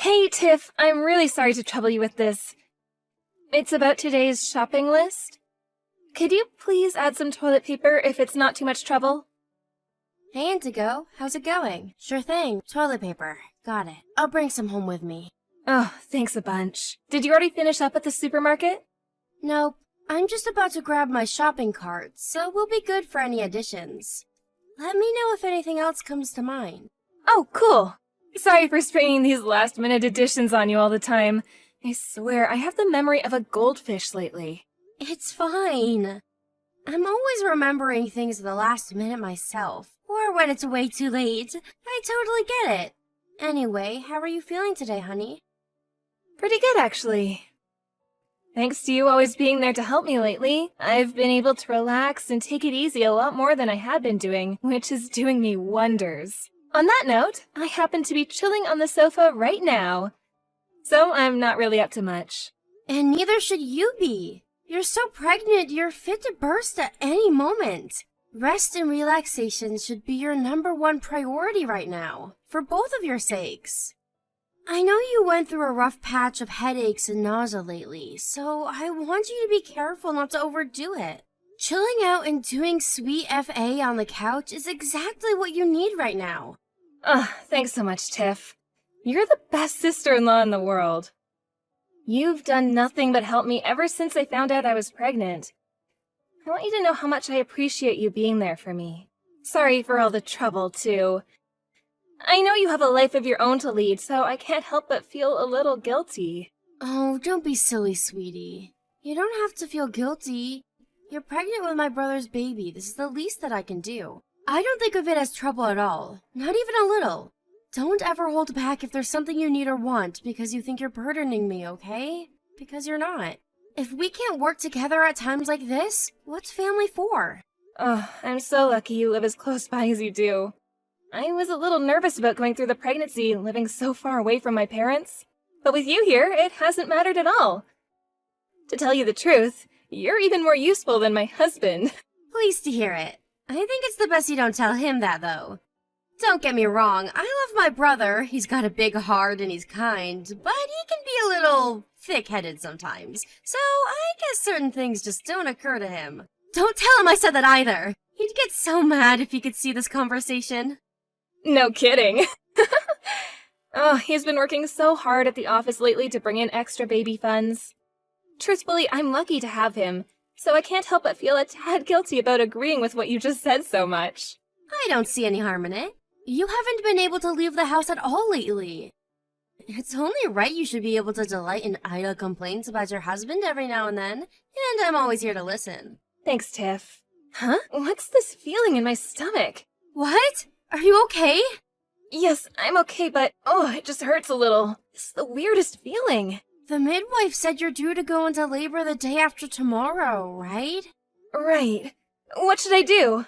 Hey, Tiff, I'm really sorry to trouble you with this. It's about today's shopping list. Could you please add some toilet paper if it's not too much trouble? Hey, Indigo. How's it going? Sure thing. Toilet paper. Got it. I'll bring some home with me. Oh, thanks a bunch. Did you already finish up at the supermarket? Nope. I'm just about to grab my shopping cart, so we'll be good for any additions. Let me know if anything else comes to mind. Oh, cool. Sorry for springing these last-minute additions on you all the time. I swear, I have the memory of a goldfish lately. It's fine. I'm always remembering things at the last minute myself, or when it's way too late. I totally get it. Anyway, how are you feeling today, honey? Pretty good, actually. Thanks to you always being there to help me lately, I've been able to relax and take it easy a lot more than I had been doing, which is doing me wonders. On that note, I happen to be chilling on the sofa right now, so I'm not really up to much. And neither should you be. You're so pregnant, you're fit to burst at any moment. Rest and relaxation should be your #1 priority right now, for both of your sakes. I know you went through a rough patch of headaches and nausea lately, so I want you to be careful not to overdo it. Chilling out and doing sweet FA on the couch is exactly what you need right now. Thanks so much, Tiff. You're the best sister-in-law in the world. You've done nothing but help me ever since I found out I was pregnant. I want you to know how much I appreciate you being there for me. Sorry for all the trouble, too. I know you have a life of your own to lead, so I can't help but feel a little guilty. Oh, don't be silly, sweetie. You don't have to feel guilty. You're pregnant with my brother's baby. This is the least that I can do. I don't think of it as trouble at all. Not even a little. Don't ever hold back if there's something you need or want because you think you're burdening me, okay? Because you're not. If we can't work together at times like this, what's family for? I'm so lucky you live as close by as you do. I was a little nervous about going through the pregnancy and living so far away from my parents. But with you here, it hasn't mattered at all. To tell you the truth, you're even more useful than my husband. Pleased to hear it. I think it's the best you don't tell him that, though. Don't get me wrong, I love my brother. He's got a big heart and he's kind, but he can be a little thick-headed sometimes. So I guess certain things just don't occur to him. Don't tell him I said that either. He'd get so mad if he could see this conversation. No kidding. He's been working so hard at the office lately to bring in extra baby funds. Truthfully, I'm lucky to have him, so I can't help but feel a tad guilty about agreeing with what you just said so much. I don't see any harm in it. You haven't been able to leave the house at all lately. It's only right you should be able to delight in idle complaints about your husband every now and then, and I'm always here to listen. Thanks, Tiff. Huh? What's this feeling in my stomach? What? Are you okay? Yes, I'm okay, but it just hurts a little. It's the weirdest feeling. The midwife said you're due to go into labor the day after tomorrow, right? Right. What should I do?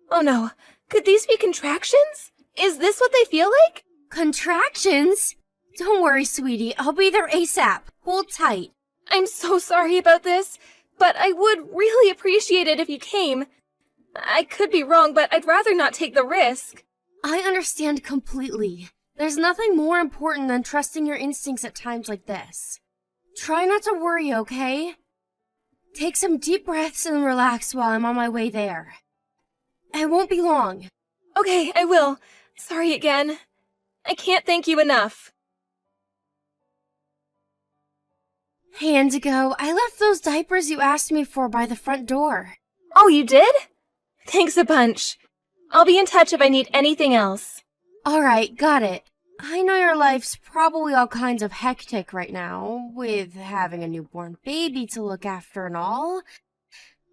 Oh no, could these be contractions? Is this what they feel like? Contractions? Don't worry, sweetie. I'll be there ASAP. Hold tight. I'm so sorry about this, but I would really appreciate it if you came. I could be wrong, but I'd rather not take the risk. I understand completely. There's nothing more important than trusting your instincts at times like this. Try not to worry, okay? Take some deep breaths and relax while I'm on my way there. I won't be long. Okay, I will. Sorry again. I can't thank you enough. Hey, Indigo, I left those diapers you asked me for by the front door. Oh, you did? Thanks a bunch. I'll be in touch if I need anything else. Alright, got it. I know your life's probably all kinds of hectic right now, with having a newborn baby to look after and all.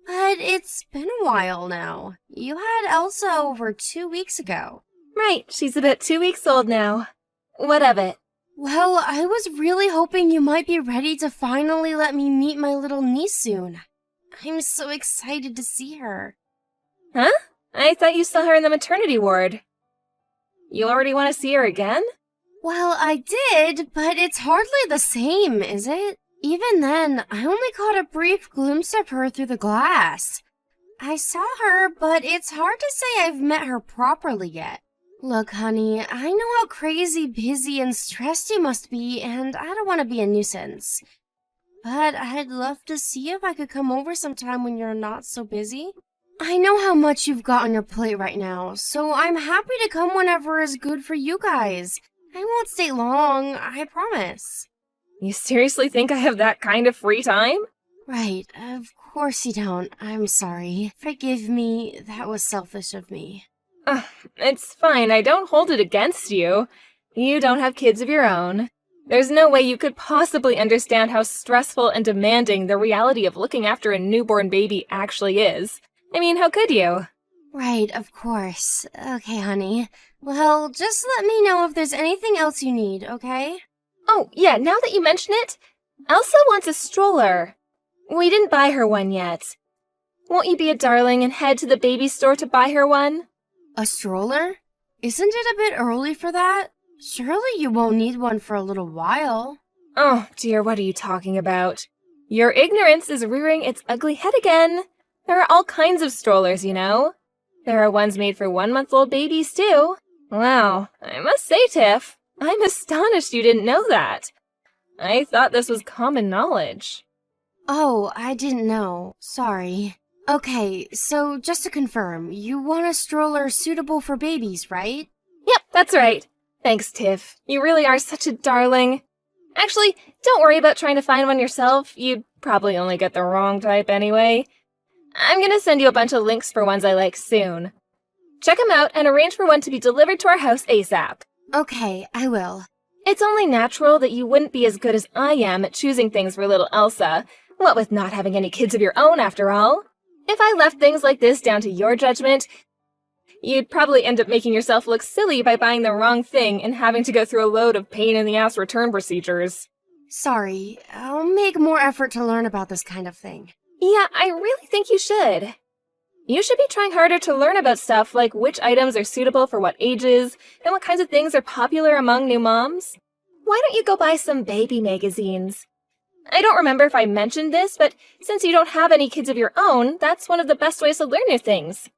But it's been a while now. You had Elsa over 2 weeks ago. Right, she's about 2 weeks old now. What of it? Well, I was really hoping you might be ready to finally let me meet my little niece soon. I'm so excited to see her. Huh? I thought you saw her in the maternity ward. You already want to see her again? Well, I did, but it's hardly the same, is it? Even then, I only caught a brief glimpse of her through the glass. I saw her, but it's hard to say I've met her properly yet. Look, honey, I know how crazy, busy, and stressed you must be, and I don't want to be a nuisance. But I'd love to see if I could come over sometime when you're not so busy. I know how much you've got on your plate right now, so I'm happy to come whenever is good for you guys. I won't stay long, I promise. You seriously think I have that kind of free time? Right, of course you don't. I'm sorry. Forgive me, that was selfish of me. It's fine, I don't hold it against you. You don't have kids of your own. There's no way you could possibly understand how stressful and demanding the reality of looking after a newborn baby actually is. I mean, how could you? Right, of course. Okay, honey. Well, just let me know if there's anything else you need, okay? Oh, yeah, now that you mention it, Elsa wants a stroller. We didn't buy her one yet. Won't you be a darling and head to the baby store to buy her one? A stroller? Isn't it a bit early for that? Surely you won't need one for a little while. Oh, dear, what are you talking about? Your ignorance is rearing its ugly head again. There are all kinds of strollers, you know. There are ones made for 1-month-old babies, too. Wow, I must say, Tiff, I'm astonished you didn't know that. I thought this was common knowledge. Oh, I didn't know. Sorry. Okay, so just to confirm, you want a stroller suitable for babies, right? Yep, that's right. Thanks, Tiff. You really are such a darling. Actually, don't worry about trying to find one yourself. You'd probably only get the wrong type anyway. I'm gonna send you a bunch of links for ones I like soon. Check them out and arrange for one to be delivered to our house ASAP. Okay, I will. It's only natural that you wouldn't be as good as I am at choosing things for little Elsa, what with not having any kids of your own after all. If I left things like this down to your judgment, you'd probably end up making yourself look silly by buying the wrong thing and having to go through a load of pain-in-the-ass return procedures. Sorry, I'll make more effort to learn about this kind of thing. Yeah, I really think you should. You should be trying harder to learn about stuff like which items are suitable for what ages and what kinds of things are popular among new moms. Why don't you go buy some baby magazines? I don't remember if I mentioned this, but since you don't have any kids of your own, that's one of the best ways to learn new things.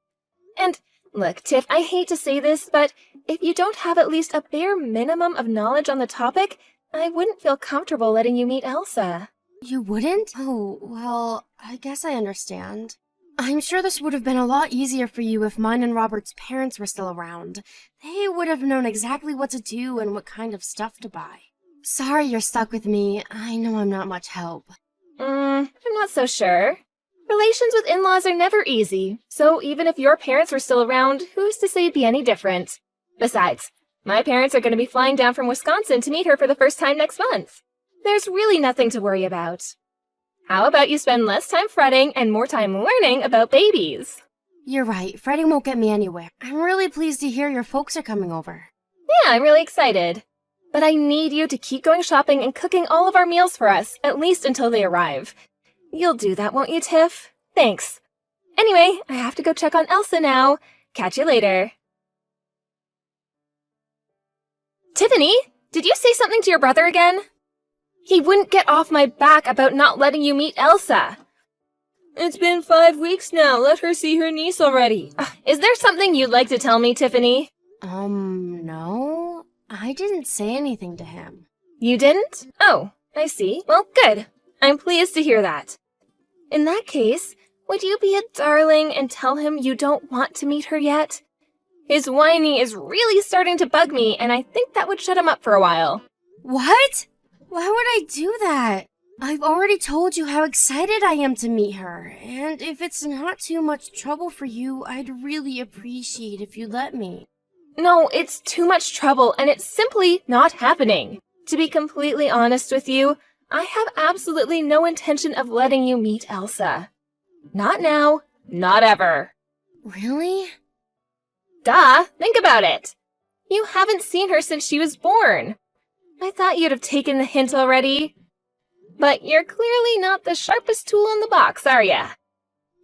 And look, Tiff, I hate to say this, but if you don't have at least a bare minimum of knowledge on the topic, I wouldn't feel comfortable letting you meet Elsa. You wouldn't? Oh, well, I guess I understand. I'm sure this would have been a lot easier for you if mine and Robert's parents were still around. They would have known exactly what to do and what kind of stuff to buy. Sorry you're stuck with me. I know I'm not much help. I'm not so sure. Relations with in-laws are never easy, so even if your parents were still around, who's to say it'd be any different? Besides, my parents are going to be flying down from Wisconsin to meet her for the first time next month. There's really nothing to worry about. How about you spend less time fretting and more time learning about babies? You're right. Fretting won't get me anywhere. I'm really pleased to hear your folks are coming over. Yeah, I'm really excited. But I need you to keep going shopping and cooking all of our meals for us, at least until they arrive. You'll do that, won't you, Tiff? Thanks. Anyway, I have to go check on Elsa now. Catch you later. Tiffany, did you say something to your brother again? He wouldn't get off my back about not letting you meet Elsa. It's been 5 weeks now. Let her see her niece already. Is there something you'd like to tell me, Tiffany? No. I didn't say anything to him. You didn't? Oh, I see. Well, good. I'm pleased to hear that. In that case, would you be a darling and tell him you don't want to meet her yet? His whiny is really starting to bug me, and I think that would shut him up for a while. What? Why would I do that? I've already told you how excited I am to meet her, and if it's not too much trouble for you, I'd really appreciate if you let me. No, it's too much trouble, and it's simply not happening. To be completely honest with you, I have absolutely no intention of letting you meet Elsa. Not now, not ever. Really? Duh, think about it. You haven't seen her since she was born. I thought you'd have taken the hint already. But you're clearly not the sharpest tool in the box, are ya?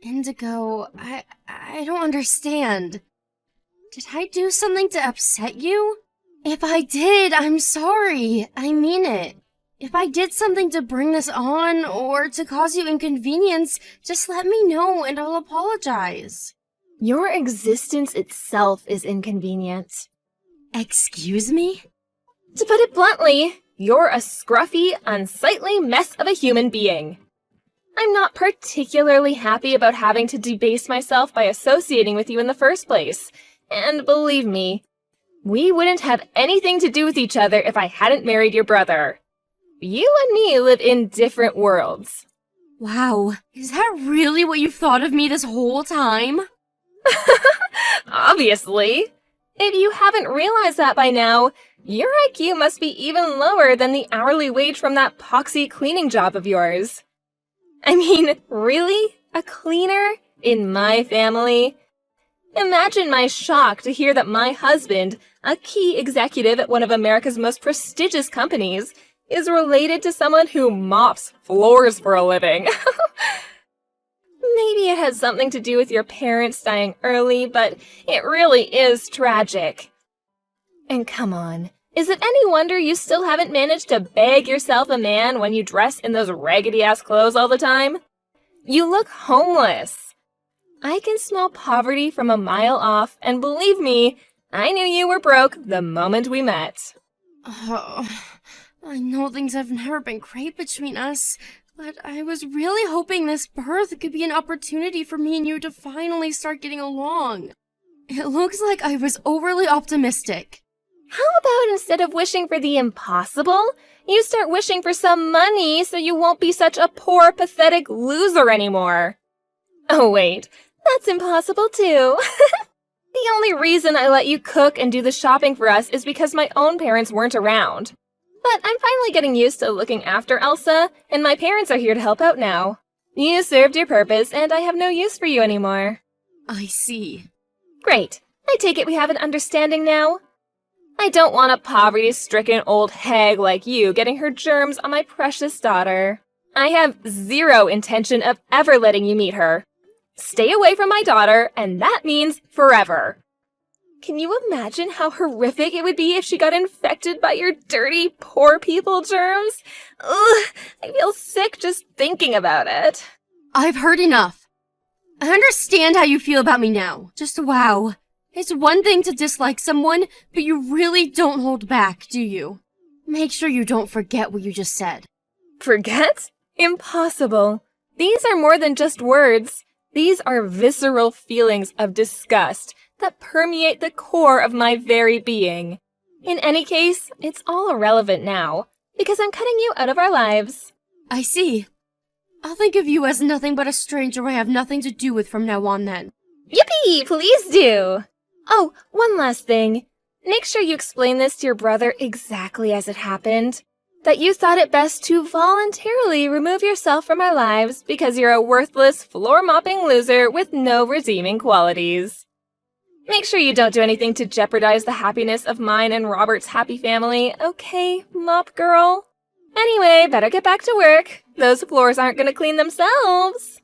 Indigo, I don't understand. Did I do something to upset you? If I did, I'm sorry. I mean it. If I did something to bring this on or to cause you inconvenience, just let me know and I'll apologize. Your existence itself is inconvenient. Excuse me? To put it bluntly, you're a scruffy, unsightly mess of a human being. I'm not particularly happy about having to debase myself by associating with you in the first place. And believe me, we wouldn't have anything to do with each other if I hadn't married your brother. You and me live in different worlds. Wow, is that really what you've thought of me this whole time? Obviously. If you haven't realized that by now, your IQ must be even lower than the hourly wage from that poxy cleaning job of yours. I mean, really? A cleaner? In my family? Imagine my shock to hear that my husband, a key executive at one of America's most prestigious companies, is related to someone who mops floors for a living. Maybe it has something to do with your parents dying early, but it really is tragic. And come on, is it any wonder you still haven't managed to bag yourself a man when you dress in those raggedy-ass clothes all the time? You look homeless. I can smell poverty from a mile off, and believe me, I knew you were broke the moment we met. Oh, I know things have never been great between us, but I was really hoping this birth could be an opportunity for me and you to finally start getting along. It looks like I was overly optimistic. How about instead of wishing for the impossible, you start wishing for some money so you won't be such a poor, pathetic loser anymore? Oh wait, that's impossible too. The only reason I let you cook and do the shopping for us is because my own parents weren't around. But I'm finally getting used to looking after Elsa, and my parents are here to help out now. You served your purpose, and I have no use for you anymore. I see. Great. I take it we have an understanding now? I don't want a poverty-stricken old hag like you getting her germs on my precious daughter. I have zero intention of ever letting you meet her. Stay away from my daughter, and that means forever. Can you imagine how horrific it would be if she got infected by your dirty, poor people germs? Ugh, I feel sick just thinking about it. I've heard enough. I understand how you feel about me now. Just wow. It's one thing to dislike someone, but you really don't hold back, do you? Make sure you don't forget what you just said. Forget? Impossible. These are more than just words. These are visceral feelings of disgust that permeate the core of my very being. In any case, it's all irrelevant now, because I'm cutting you out of our lives. I see. I'll think of you as nothing but a stranger I have nothing to do with from now on then. Yippee! Please do! Oh, one last thing. Make sure you explain this to your brother exactly as it happened. That you thought it best to voluntarily remove yourself from our lives because you're a worthless, floor-mopping loser with no redeeming qualities. Make sure you don't do anything to jeopardize the happiness of mine and Robert's happy family, okay, mop girl? Anyway, better get back to work. Those floors aren't gonna clean themselves.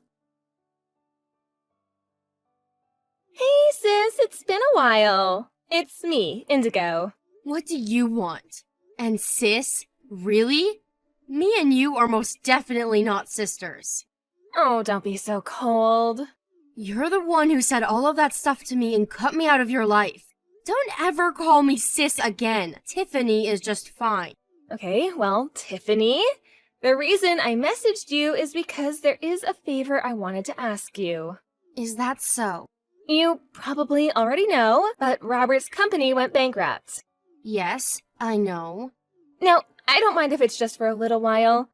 Hey sis, it's been a while. It's me, Indigo. What do you want? And sis? Really? Me and you are most definitely not sisters. Oh, don't be so cold. You're the one who said all of that stuff to me and cut me out of your life. Don't ever call me sis again. Tiffany is just fine. Okay, well, Tiffany, the reason I messaged you is because there is a favor I wanted to ask you. Is that so? You probably already know, but Robert's company went bankrupt. Yes, I know. Now, I don't mind if it's just for a little while,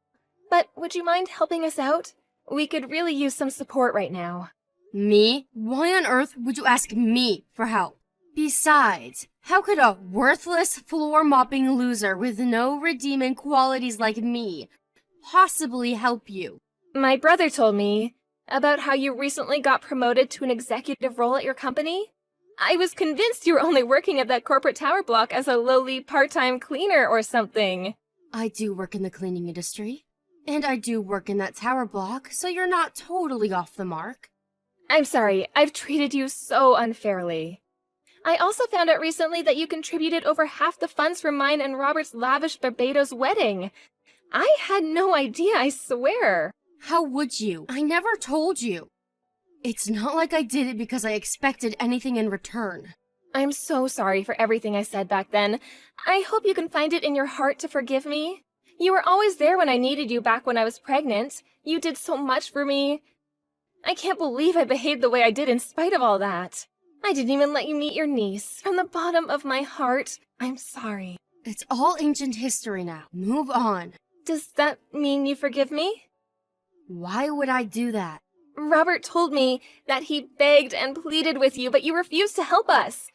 but would you mind helping us out? We could really use some support right now. Me? Why on earth would you ask me for help? Besides, how could a worthless, floor-mopping loser with no redeeming qualities like me possibly help you? My brother told me about how you recently got promoted to an executive role at your company. I was convinced you were only working at that corporate tower block as a lowly part-time cleaner or something. I do work in the cleaning industry. And I do work in that tower block, so you're not totally off the mark. I'm sorry, I've treated you so unfairly. I also found out recently that you contributed over half the funds for mine and Robert's lavish Barbados wedding. I had no idea, I swear. How would you? I never told you. It's not like I did it because I expected anything in return. I'm so sorry for everything I said back then. I hope you can find it in your heart to forgive me. You were always there when I needed you back when I was pregnant. You did so much for me. I can't believe I behaved the way I did in spite of all that. I didn't even let you meet your niece. From the bottom of my heart, I'm sorry. It's all ancient history now. Move on. Does that mean you forgive me? Why would I do that? Robert told me that he begged and pleaded with you, but you refused to help us.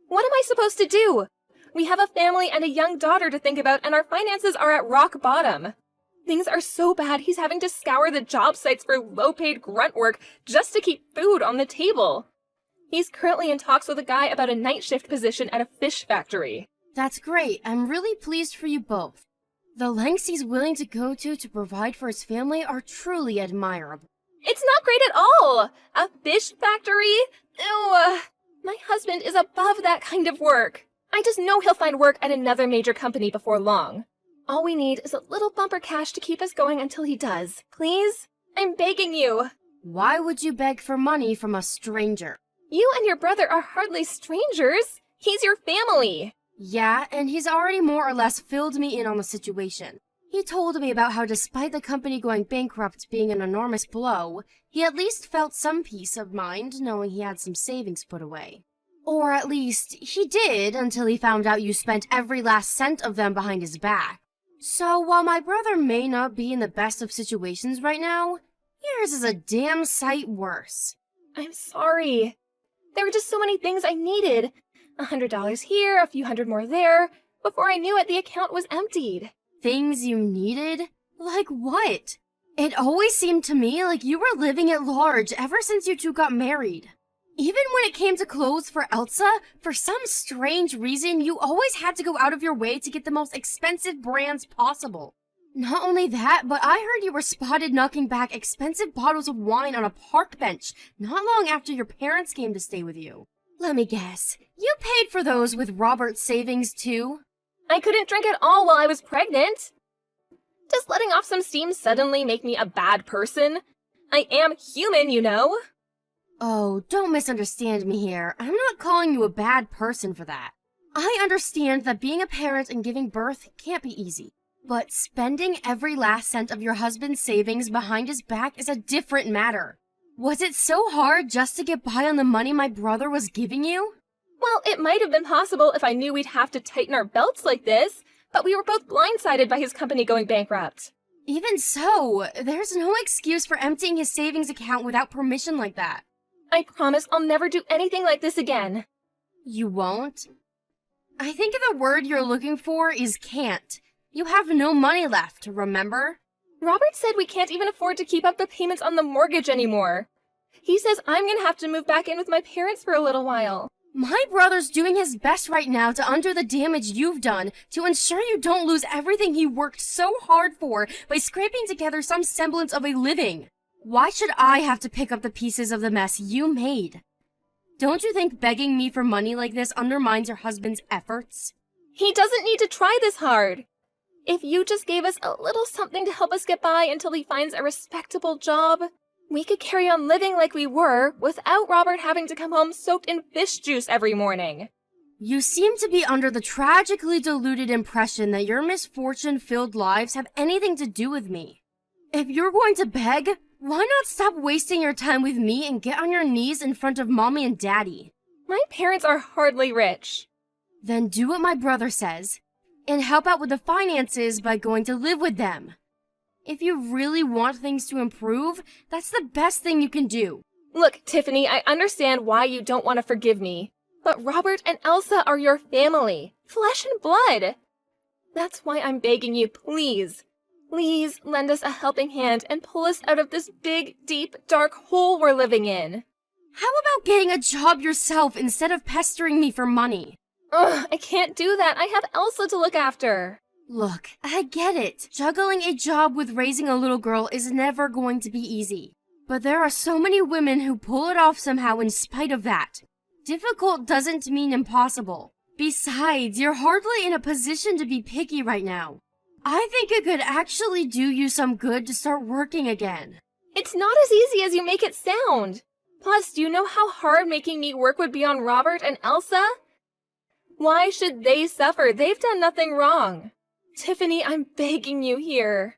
What am I supposed to do? We have a family and a young daughter to think about, and our finances are at rock bottom. Things are so bad he's having to scour the job sites for low-paid grunt work just to keep food on the table. He's currently in talks with a guy about a night shift position at a fish factory. That's great. I'm really pleased for you both. The lengths he's willing to go to provide for his family are truly admirable. It's not great at all! A fish factory? Ew. My husband is above that kind of work. I just know he'll find work at another major company before long. All we need is a little bumper cash to keep us going until he does. Please? I'm begging you. Why would you beg for money from a stranger? You and your brother are hardly strangers. He's your family. Yeah, and he's already more or less filled me in on the situation. He told me about how despite the company going bankrupt being an enormous blow, he at least felt some peace of mind knowing he had some savings put away. Or at least, he did until he found out you spent every last cent of them behind his back. So while my brother may not be in the best of situations right now, yours is a damn sight worse. I'm sorry. There were just so many things I needed. $100 here, a few hundred more there. Before I knew it, the account was emptied. Things you needed? Like what? It always seemed to me like you were living at large ever since you two got married. Even when it came to clothes for Elsa, for some strange reason, you always had to go out of your way to get the most expensive brands possible. Not only that, but I heard you were spotted knocking back expensive bottles of wine on a park bench not long after your parents came to stay with you. Let me guess, you paid for those with Robert's savings too? I couldn't drink at all while I was pregnant. Does letting off some steam suddenly make me a bad person? I am human, you know. Oh, don't misunderstand me here. I'm not calling you a bad person for that. I understand that being a parent and giving birth can't be easy. But spending every last cent of your husband's savings behind his back is a different matter. Was it so hard just to get by on the money my brother was giving you? Well, it might have been possible if I knew we'd have to tighten our belts like this, but we were both blindsided by his company going bankrupt. Even so, there's no excuse for emptying his savings account without permission like that. I promise I'll never do anything like this again. You won't? I think the word you're looking for is can't. You have no money left, remember? Robert said we can't even afford to keep up the payments on the mortgage anymore. He says I'm gonna have to move back in with my parents for a little while. My brother's doing his best right now to undo the damage you've done, to ensure you don't lose everything he worked so hard for by scraping together some semblance of a living. Why should I have to pick up the pieces of the mess you made? Don't you think begging me for money like this undermines your husband's efforts? He doesn't need to try this hard. If you just gave us a little something to help us get by until he finds a respectable job, we could carry on living like we were without Robert having to come home soaked in fish juice every morning. You seem to be under the tragically deluded impression that your misfortune-filled lives have anything to do with me. If you're going to beg, why not stop wasting your time with me and get on your knees in front of Mommy and Daddy? My parents are hardly rich. Then do what my brother says, and help out with the finances by going to live with them. If you really want things to improve, that's the best thing you can do. Look, Tiffany, I understand why you don't want to forgive me, but Robert and Elsa are your family, flesh and blood. That's why I'm begging you, please. Please lend us a helping hand and pull us out of this big, deep, dark hole we're living in. How about getting a job yourself instead of pestering me for money? Ugh, I can't do that. I have Elsa to look after. Look, I get it. Juggling a job with raising a little girl is never going to be easy. But there are so many women who pull it off somehow in spite of that. Difficult doesn't mean impossible. Besides, you're hardly in a position to be picky right now. I think it could actually do you some good to start working again. It's not as easy as you make it sound. Plus, do you know how hard making me work would be on Robert and Elsa? Why should they suffer? They've done nothing wrong. Tiffany, I'm begging you here.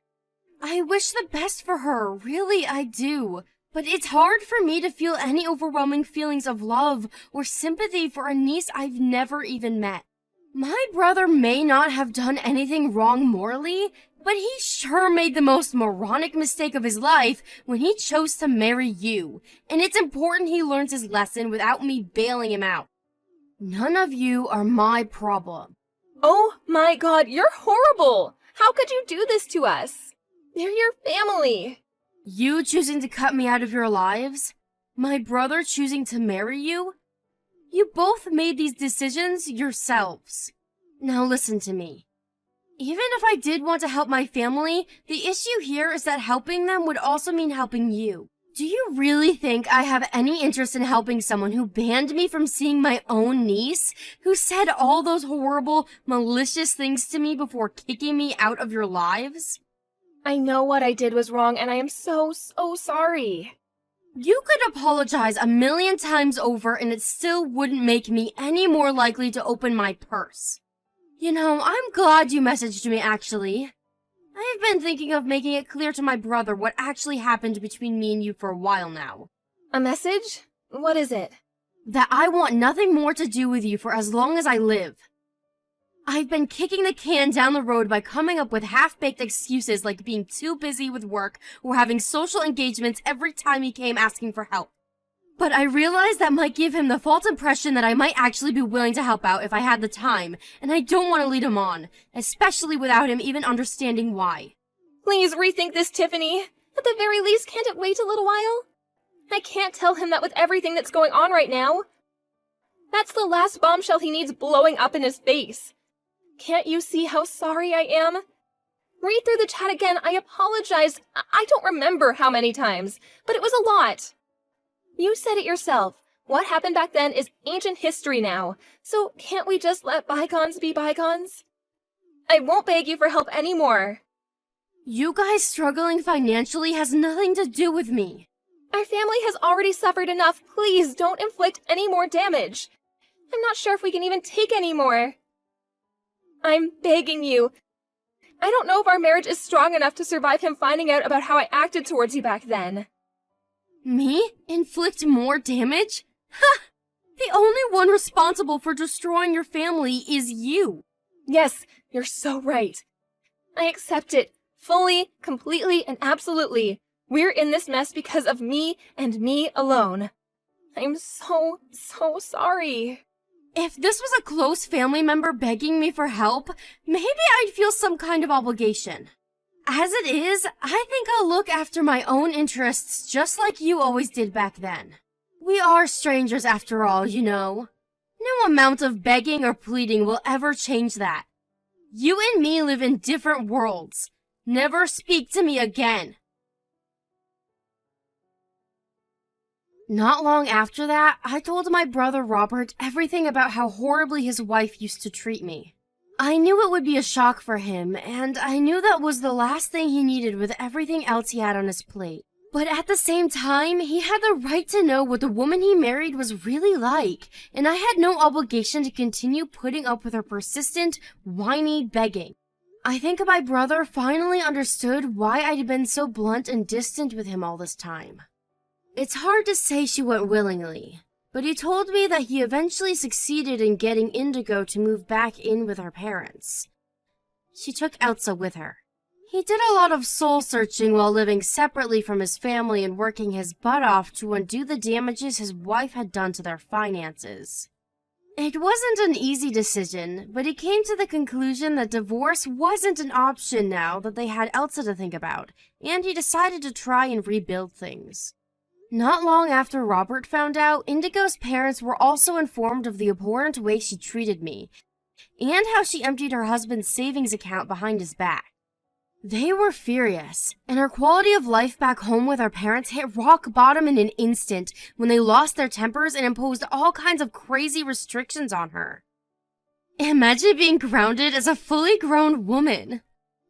I wish the best for her, really I do. But it's hard for me to feel any overwhelming feelings of love or sympathy for a niece I've never even met. My brother may not have done anything wrong morally, but he sure made the most moronic mistake of his life when he chose to marry you, and it's important he learns his lesson without me bailing him out. None of you are my problem. Oh my God, you're horrible! How could you do this to us? They're your family. You choosing to cut me out of your lives? My brother choosing to marry you? You both made these decisions yourselves. Now listen to me. Even if I did want to help my family, the issue here is that helping them would also mean helping you. Do you really think I have any interest in helping someone who banned me from seeing my own niece, who said all those horrible, malicious things to me before kicking me out of your lives? I know what I did was wrong, and I am so sorry. You could apologize 1,000,000 times over and it still wouldn't make me any more likely to open my purse. You know, I'm glad you messaged me, actually. I've been thinking of making it clear to my brother what actually happened between me and you for a while now. A message? What is it? That I want nothing more to do with you for as long as I live. I've been kicking the can down the road by coming up with half-baked excuses like being too busy with work or having social engagements every time he came asking for help. But I realized that might give him the false impression that I might actually be willing to help out if I had the time, and I don't want to lead him on, especially without him even understanding why. Please rethink this, Tiffany. At the very least, can't it wait a little while? I can't tell him that with everything that's going on right now. That's the last bombshell he needs blowing up in his face. Can't you see how sorry I am? Read through the chat again. I apologize. I don't remember how many times, but it was a lot. You said it yourself. What happened back then is ancient history now, so can't we just let bygones be bygones? I won't beg you for help anymore. You guys struggling financially has nothing to do with me. Our family has already suffered enough. Please don't inflict any more damage. I'm not sure if we can even take any more. I'm begging you. I don't know if our marriage is strong enough to survive him finding out about how I acted towards you back then. Me? Inflict more damage? Ha! The only one responsible for destroying your family is you. Yes, you're so right. I accept it. Fully, completely, and absolutely. We're in this mess because of me and me alone. I'm so sorry. If this was a close family member begging me for help, maybe I'd feel some kind of obligation. As it is, I think I'll look after my own interests just like you always did back then. We are strangers after all, you know. No amount of begging or pleading will ever change that. You and me live in different worlds. Never speak to me again. Not long after that, I told my brother Robert everything about how horribly his wife used to treat me. I knew it would be a shock for him, and I knew that was the last thing he needed with everything else he had on his plate. But at the same time, he had the right to know what the woman he married was really like, and I had no obligation to continue putting up with her persistent, whiny begging. I think my brother finally understood why I'd been so blunt and distant with him all this time. It's hard to say she went willingly, but he told me that he eventually succeeded in getting Indigo to move back in with her parents. She took Elsa with her. He did a lot of soul-searching while living separately from his family and working his butt off to undo the damages his wife had done to their finances. It wasn't an easy decision, but he came to the conclusion that divorce wasn't an option now that they had Elsa to think about, and he decided to try and rebuild things. Not long after Robert found out, Indigo's parents were also informed of the abhorrent way she treated me, and how she emptied her husband's savings account behind his back. They were furious, and her quality of life back home with her parents hit rock bottom in an instant when they lost their tempers and imposed all kinds of crazy restrictions on her. Imagine being grounded as a fully grown woman.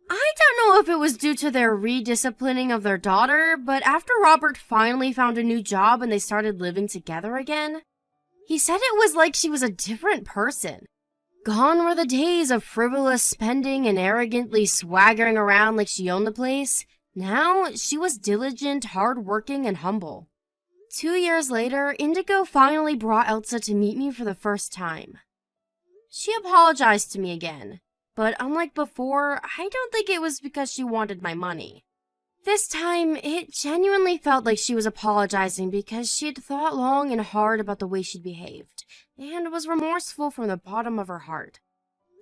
I don't know if it was due to their redisciplining of their daughter, but after Robert finally found a new job and they started living together again, he said it was like she was a different person. Gone were the days of frivolous spending and arrogantly swaggering around like she owned the place. Now, she was diligent, hardworking, and humble. 2 years later, Indigo finally brought Elsa to meet me for the first time. She apologized to me again, but unlike before, I don't think it was because she wanted my money. This time, it genuinely felt like she was apologizing because she had thought long and hard about the way she'd behaved, and was remorseful from the bottom of her heart.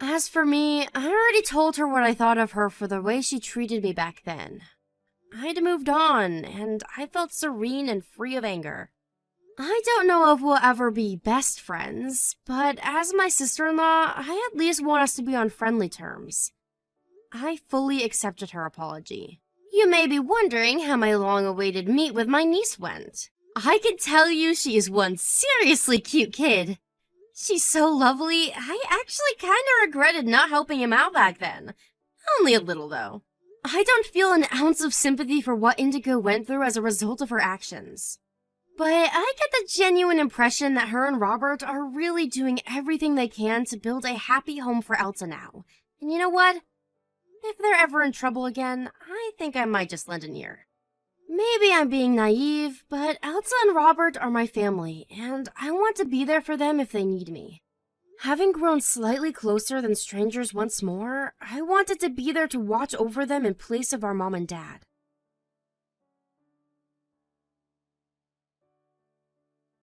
As for me, I already told her what I thought of her for the way she treated me back then. I'd moved on, and I felt serene and free of anger. I don't know if we'll ever be best friends, but as my sister-in-law, I at least want us to be on friendly terms. I fully accepted her apology. You may be wondering how my long-awaited meet with my niece went. I can tell you she is one seriously cute kid. She's so lovely, I actually kinda regretted not helping him out back then. Only a little, though. I don't feel an ounce of sympathy for what Indigo went through as a result of her actions. But I get the genuine impression that her and Robert are really doing everything they can to build a happy home for Elsa now. And you know what? If they're ever in trouble again, I think I might just lend an ear. Maybe I'm being naive, but Elsa and Robert are my family, and I want to be there for them if they need me. Having grown slightly closer than strangers once more, I wanted to be there to watch over them in place of our mom and dad.